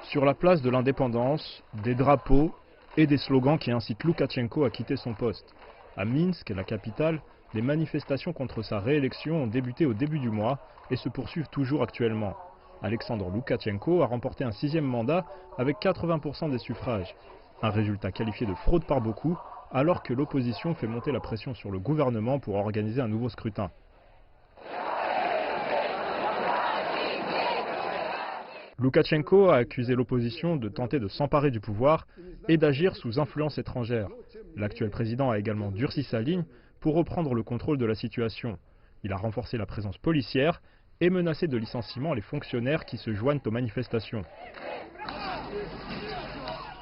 Sur la place de l'Indépendance, des drapeaux et des slogans qui incitent Loukachenko à quitter son poste. À Minsk, la capitale, les manifestations contre sa réélection ont débuté au début du mois et se poursuivent toujours actuellement. Alexandre Loukachenko a remporté un 6e mandat avec 80% des suffrages. Un résultat qualifié de fraude par beaucoup, alors que l'opposition fait monter la pression sur le gouvernement pour organiser un nouveau scrutin. Loukachenko a accusé l'opposition de tenter de s'emparer du pouvoir et d'agir sous influence étrangère. L'actuel président a également durci sa ligne pour reprendre le contrôle de la situation. Il a renforcé la présence policière et menacé de licenciement les fonctionnaires qui se joignent aux manifestations.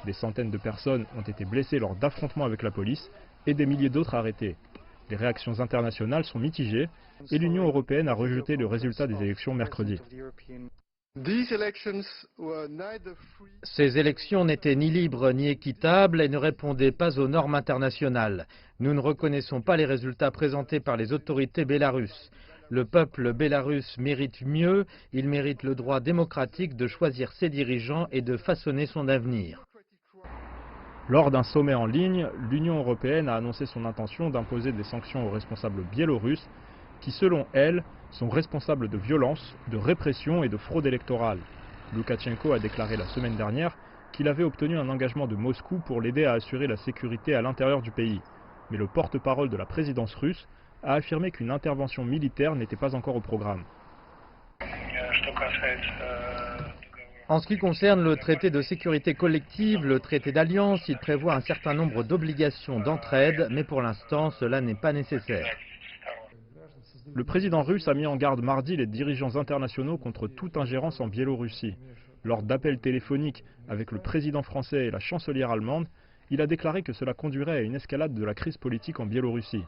Des centaines de personnes ont été blessées lors d'affrontements avec la police et des milliers d'autres arrêtés. Les réactions internationales sont mitigées et l'Union européenne a rejeté le résultat des élections mercredi. Ces élections n'étaient ni libres ni équitables et ne répondaient pas aux normes internationales. Nous ne reconnaissons pas les résultats présentés par les autorités bélarusses. Le peuple bélarusse mérite mieux, il mérite le droit démocratique de choisir ses dirigeants et de façonner son avenir. Lors d'un sommet en ligne, l'Union européenne a annoncé son intention d'imposer des sanctions aux responsables biélorusses qui, selon elle, sont responsables de violences, de répression et de fraude électorale. Loukachenko a déclaré la semaine dernière qu'il avait obtenu un engagement de Moscou pour l'aider à assurer la sécurité à l'intérieur du pays. Mais le porte-parole de la présidence russe a affirmé qu'une intervention militaire n'était pas encore au programme. En ce qui concerne le traité de sécurité collective, le traité d'alliance, il prévoit un certain nombre d'obligations d'entraide, mais pour l'instant, cela n'est pas nécessaire. Le président russe a mis en garde mardi les dirigeants internationaux contre toute ingérence en Biélorussie. Lors d'appels téléphoniques avec le président français et la chancelière allemande, il a déclaré que cela conduirait à une escalade de la crise politique en Biélorussie.